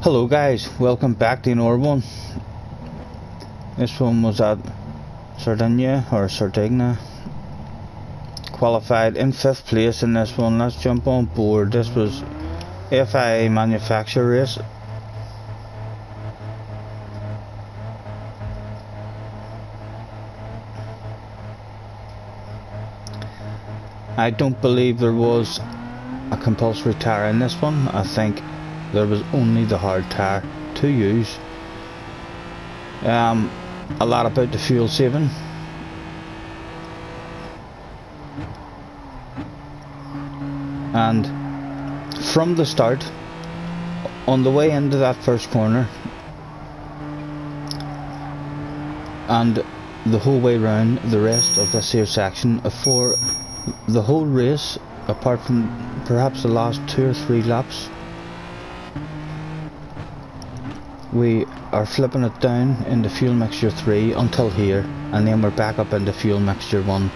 Hello guys, welcome back to another one. This one was at Sardinia. Qualified in 5th place in this one. Let's jump on board. This was FIA manufacturer race. I don't believe there was a compulsory tyre in this one. I think there was only the hard tyre to use. A lot about the fuel saving. And from the start, on the way into that first corner and the whole way round the rest of this here section, for the whole race, apart from perhaps the last 2 or 3 laps, we are flipping it down into fuel mixture 3 until here, and then we're back up into fuel mixture 1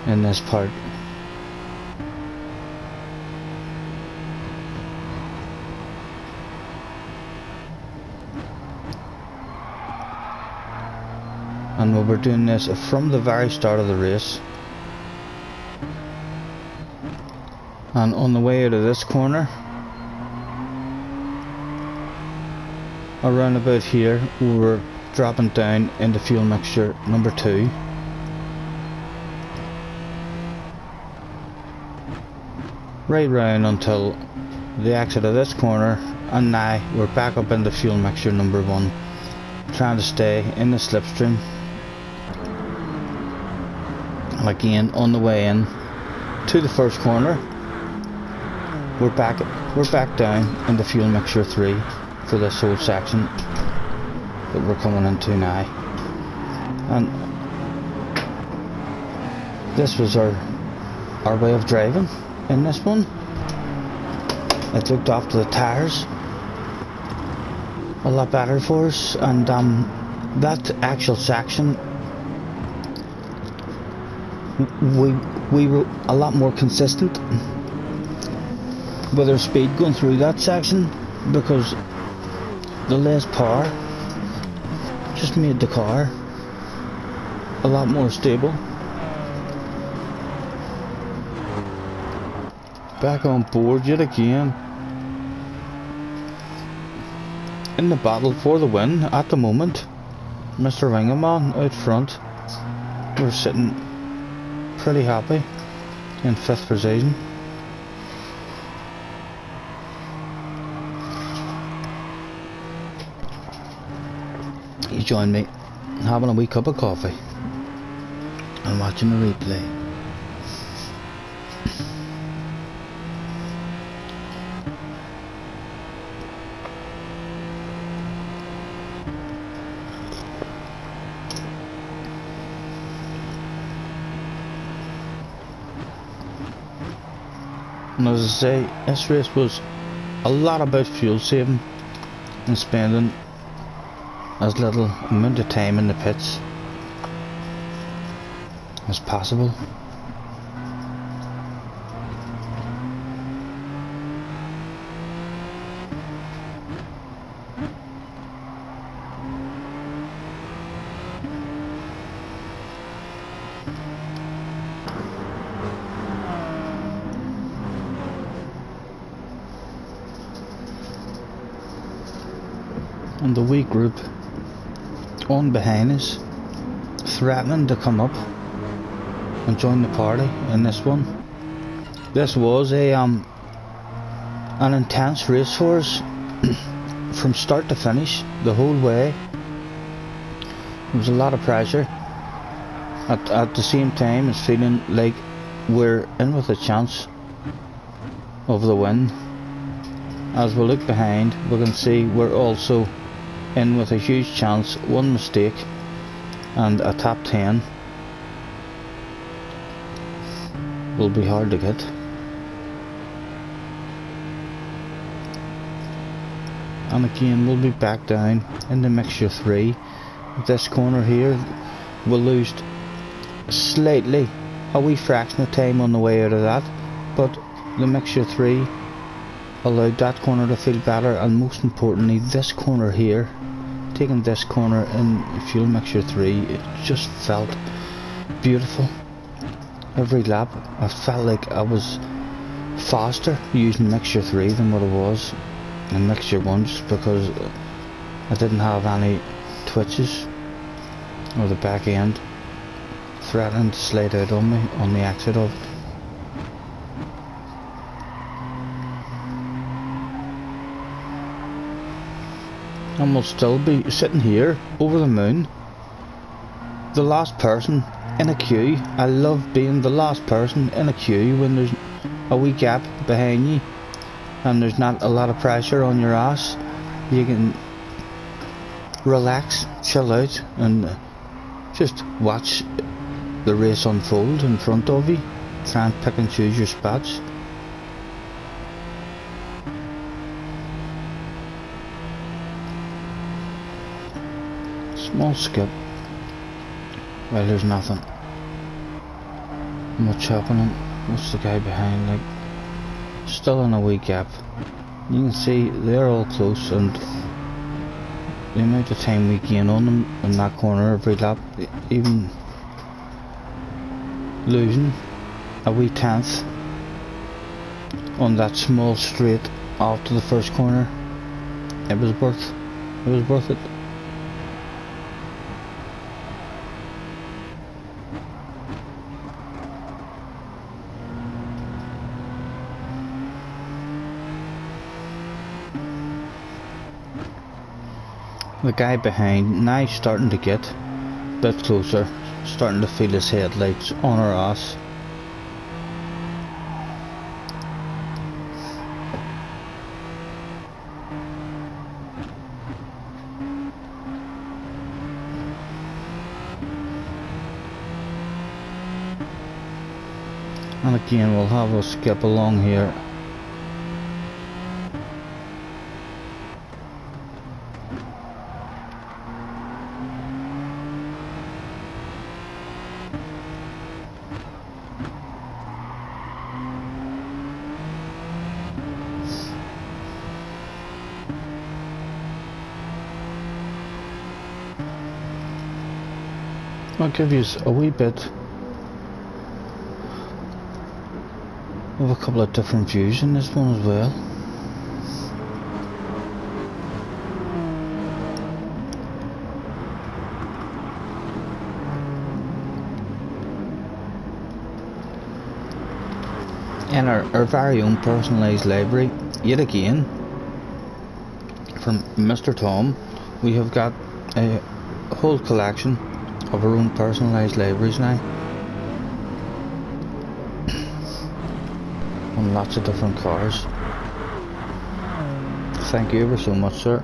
in this part. And we were doing this from the very start of the race. And on the way out of this corner, around about here, we were dropping down into fuel mixture number 2. Right round until the exit of this corner, and now we're back up into fuel mixture number 1, trying to stay in the slipstream. And again, on the way in to the first corner, we're back down into fuel mixture 3 for this whole section that we're coming into now. And this was our way of driving in this one. It looked after the tyres a lot better for us, and that actual section, we were a lot more consistent with our speed going through that section, because the less power just made the car a lot more stable. Back on board yet again in the battle for the win at the moment. Mr. Wingerman out front. We're sitting pretty happy in 5th position. He joined me having a wee cup of coffee and watching the replay. And as I say, this race was a lot about fuel saving and spending as little amount of time in the pits as possible. And the wee group on behind us, threatening to come up and join the party in this one. This was an intense race for us from start to finish, the whole way. There was a lot of pressure. At the same time, it's feeling like we're in with a chance of the win. As we look behind, we can see we're also in with a huge chance. One mistake and a top 10 will be hard to get. And again, we'll be back down in the mixture 3. This corner here, we'll lose slightly, a wee fraction of time on the way out of that, but the mixture 3 allowed that corner to feel better, and most importantly this corner here, taking this corner in fuel mixture 3, it just felt beautiful. Every lap I felt like I was faster using mixture 3 than what I was in mixture 1, just because I didn't have any twitches or the back end threatening to slide out on me on the exit of it. And we'll still be sitting here over the moon, the last person in a queue. I love being the last person in a queue when there's a wee gap behind you and there's not a lot of pressure on your ass. You can relax, chill out, and just watch the race unfold in front of you. Try and pick and choose your spots. Small skip. Well, there's nothing much happening. What's the guy behind like? Still in a wee gap. You can see they're all close, and the amount of time we gain on them in that corner every lap, even losing a wee tenth on that small straight after the first corner, it was worth it. The guy behind now starting to get a bit closer, starting to feel his headlights on our ass. And again we'll have a skip along here. I'll give you a wee bit of a couple of different views in this one as well. In our very own personalised library, yet again, from Mr. Tom, we have got a whole collection of our own personalised libraries now, on lots of different cars. Thank you ever so much, sir.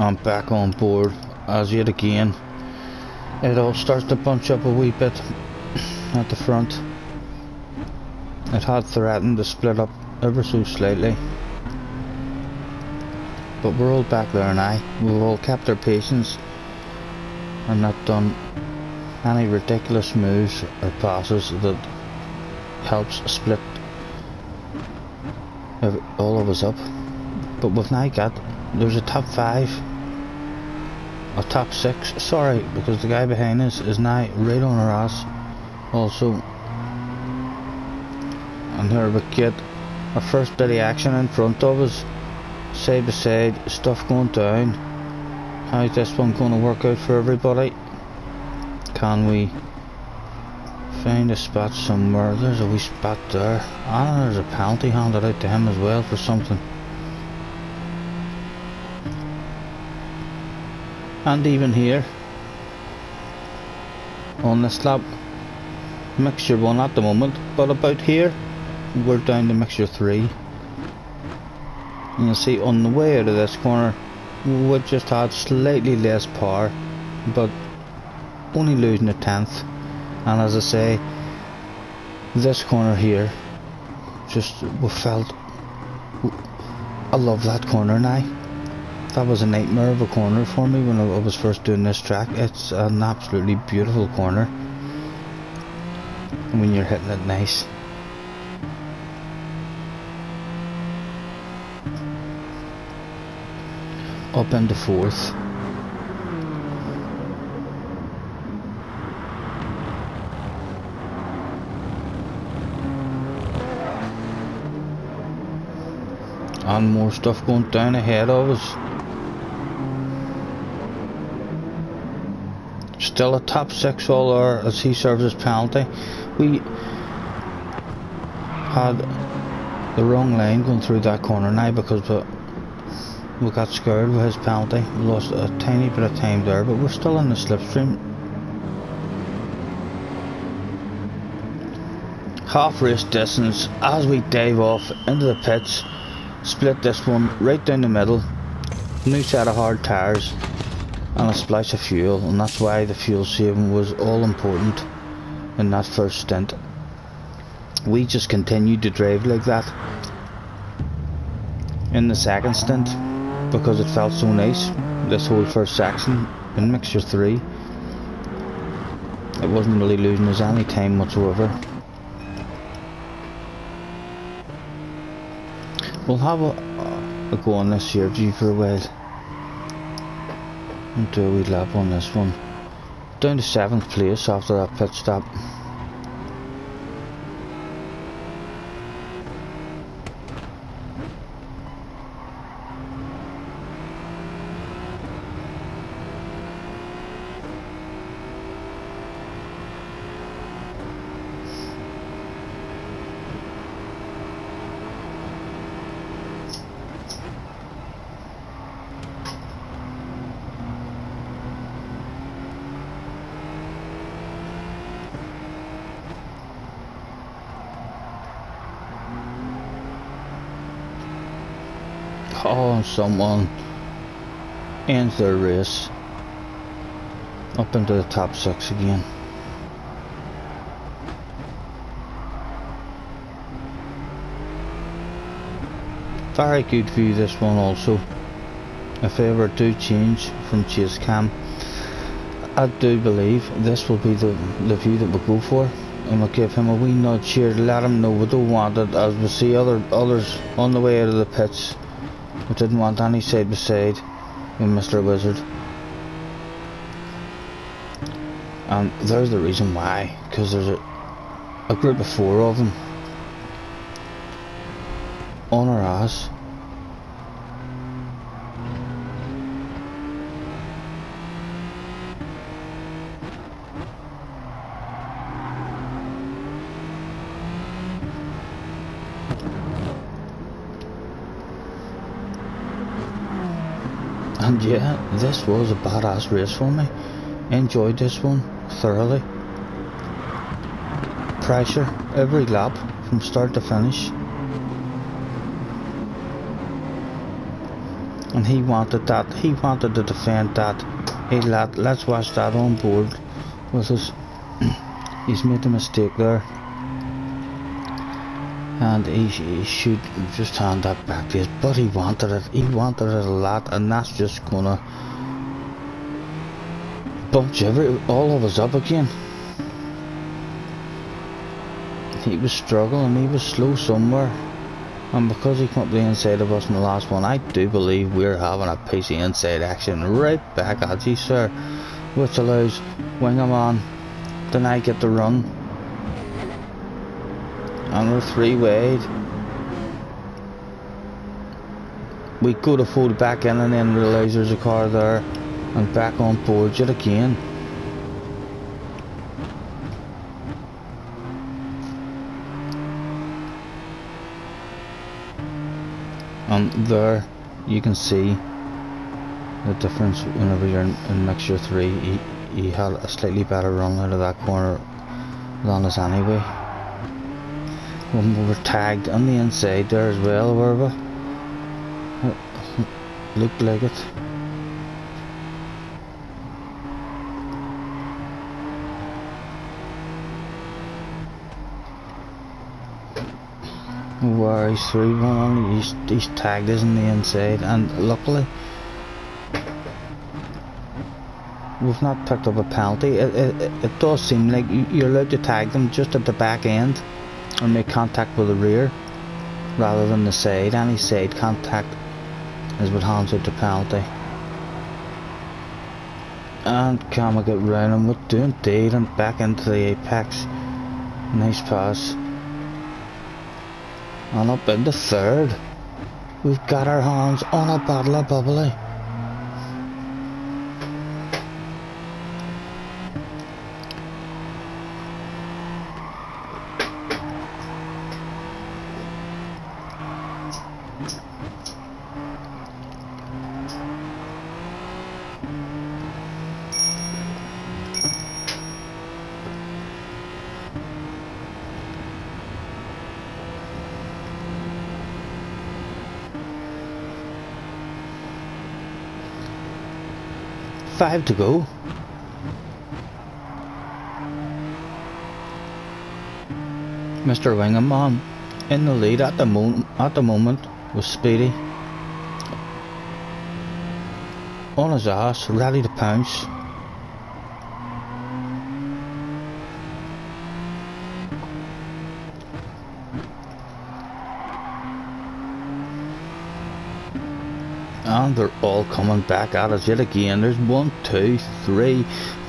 I'm back on board as yet again. It all starts to bunch up a wee bit at the front. It had threatened to split up ever so slightly, but we're all back there now. We've all kept our patience and not done any ridiculous moves or passes that helps split all of us up. But we've now got, there's a top 5, a top 6, sorry, because the guy behind us is now right on our ass also. And here we get our first bit of action in front of us, side by side, stuff going down. How's this one going to work out for everybody? Can we find a spot somewhere? There's a wee spot there, and there's a penalty handed out to him as well for something. And even here on this lap, mixture 1 at the moment, but about here we're down to mixture 3. And you'll see on the way out of this corner we just had slightly less power, but only losing a tenth. And as I say, this corner here, just we felt, I love that corner now. That was a nightmare of a corner for me when I was first doing this track. It's an absolutely beautiful corner when you're hitting it nice. Up into fourth. And more stuff going down ahead of us. Still a top 6 all there as he serves his penalty. We had the wrong line going through that corner now because we got scared with his penalty. We lost a tiny bit of time there, but we're still in the slipstream. Half race distance as we dive off into the pits. Split this one right down the middle. New set of hard tyres and a splash of fuel, and that's why the fuel saving was all important in that first stint. We just continued to drive like that in the second stint because it felt so nice. This whole first section in mixture 3, it wasn't really losing us any time whatsoever. We'll have a go on this here view for a while and do a wee lap on this one. Down to 7th place after that pit stop. Oh, someone ends their race up into the top 6 again. Very good view this one also. If I ever do change from chase cam, I do believe this will be the view that we'll go for, and we'll give him a wee nudge here to let him know we don't want it, as we see others on the way out of the pits. We didn't want any side by side with Mr. Wizard. And there's the reason why, because there's a group of 4 of them on our ass. And yeah, this was a badass race for me. Enjoyed this one thoroughly. Pressure every lap from start to finish. And he wanted that. He wanted to defend that. Hey lad, let's watch that on board with us. He's made a mistake there. And he should just hand that back to us, but he wanted it. He wanted it a lot, and that's just gonna bunch all of us up again. He was struggling, he was slow somewhere, and because he come up the inside of us in the last one, I do believe we're having a piece of inside action right back at you, sir, which allows Wingerman to not get the run. And we're 3 wide. We could have pulled back in and then realised there's a car there and back on board yet again. And there you can see the difference whenever you're in mixture 3. He had a slightly better run out of that corner than us anyway. When we were tagged on the inside there as well, were we? It looked like it. where he's through one, he's tagged us on the inside, and luckily we've not picked up a penalty. It does seem like you're allowed to tag them just at the back end and make contact with the rear rather than the side. Any side contact is what hands out the penalty. And can we get round him with doing deed and back into the apex. Nice pass. And up into third. We've got our hands on a bottle of bubbly. Five to go. Mr. Wingerman in the lead at the moment was Speedy on his ass, ready to pounce. And they're all coming back at us yet again. There's 1, 2, 3,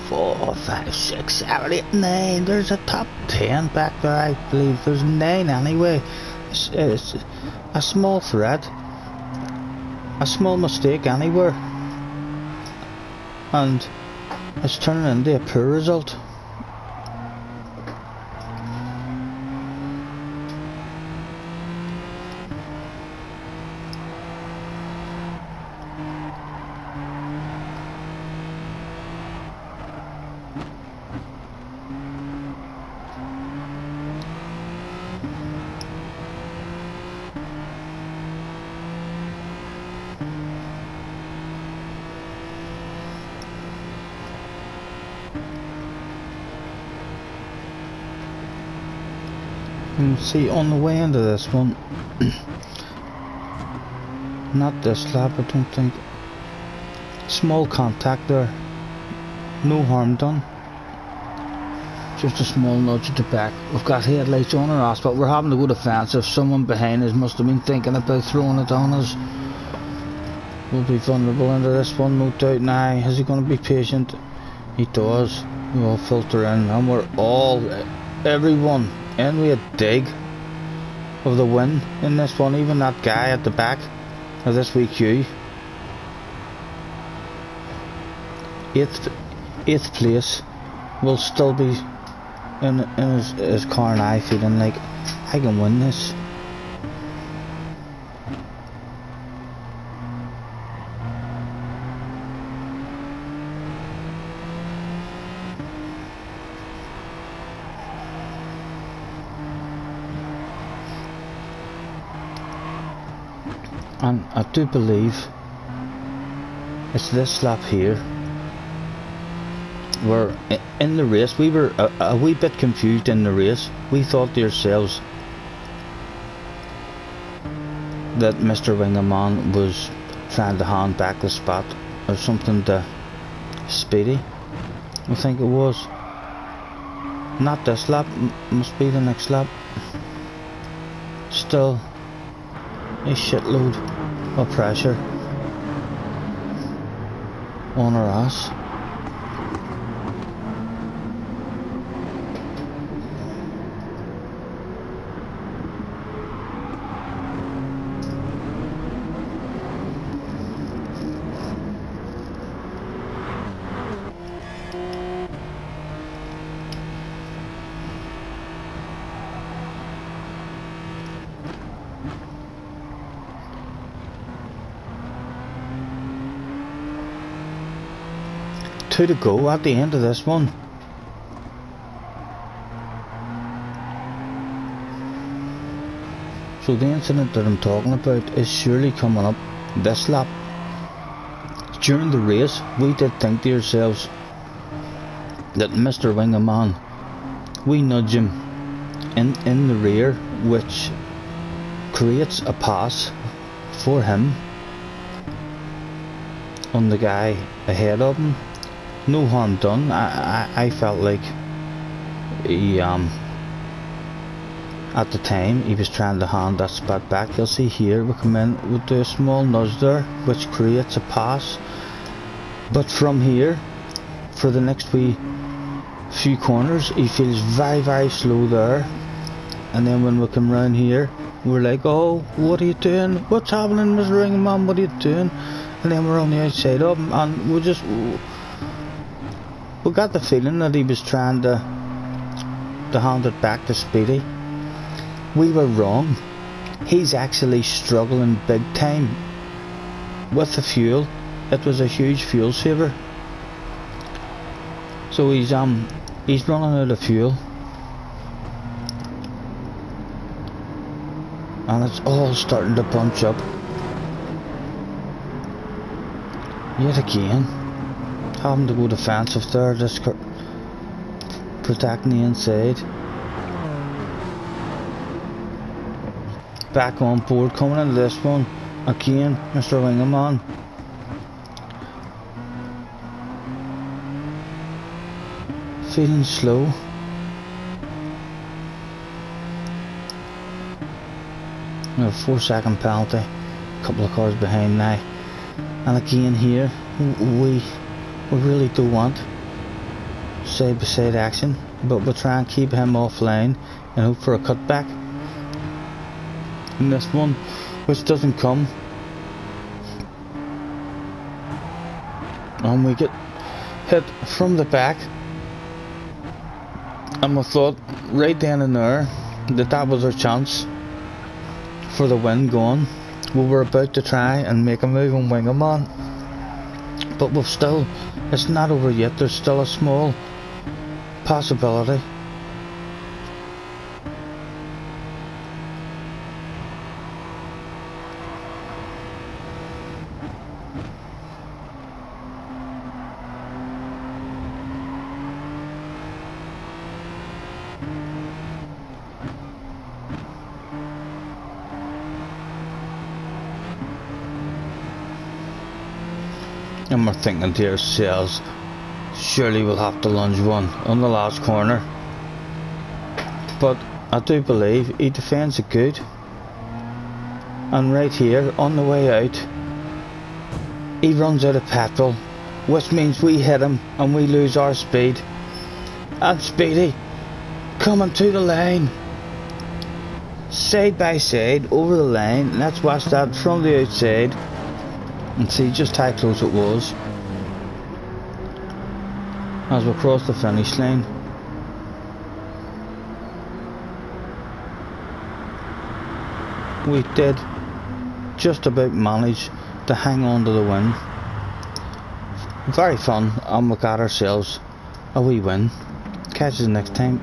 4, 5, 6, 7, 8, 9. There's a top 10 back there, I believe. There's 9 anyway. It's a small threat, a small mistake anywhere, and it's turning into a poor result. See, on the way into this one, not this lap, I don't think. Small contact there, no harm done. Just a small nudge at the back. We've got headlights on our ass, but we're having to go defensive. Someone behind us must have been thinking about throwing it on us. We'll be vulnerable into this one, no doubt. Now, is he going to be patient? He does. We all filter in, and we're all, everyone, in with a dig of the win in this one. Even that guy at the back of this wee queue. Eighth place will still be in his car and I feeling like I can win this. And I do believe it's this lap here where in the race we were a wee bit confused in the race. We thought to ourselves that Mr. Wingerman was trying to hand back the spot or something to Speedy, I think it was. Not this lap, must be the next lap. Still a shitload of pressure on our ass. Two to go at the end of this one. So the incident that I'm talking about is surely coming up this lap. During the race we did think to ourselves that Mr. Wingerman, we nudge him in the rear, which creates a pass for him on the guy ahead of him. No harm done. I felt like he at the time he was trying to hand that spot back. You'll see here we come in, we do a small nudge there which creates a pass, but from here for the next few corners he feels very slow there, and then when we come round here we're like, oh, what are you doing, what's happening, Mr. Ringman, what are you doing? And then we're on the outside of him, and we got the feeling that he was trying to hand it back to Speedy. We were wrong. He's actually struggling big time with the fuel. It was a huge fuel saver. So he's running out of fuel, and it's all starting to bunch up. Yet again, having to go defensive there, just protecting the inside. Back on board, coming into this one again, Mr. Wingerman. Feeling slow. We have a 4-second penalty, a couple of cars behind now, and again here we really do want side by side action, but we'll try and keep him offline and hope for a cutback in this one, which doesn't come, and we get hit from the back, and we thought right then and there that was our chance for the win gone. We were about to try and make a move on Wingerman, but it's not over yet. There's still a small possibility. And we're thinking to ourselves, surely we'll have to lunge one on the last corner. But I do believe he defends it good. And right here, on the way out, he runs out of petrol, which means we hit him and we lose our speed. And Speedy coming to the line, side by side over the line. Let's watch that from the outside and see just how close it was as we cross the finish line. We did just about manage to hang on to the win. Very fun, and we got ourselves a wee win. Catch us next time.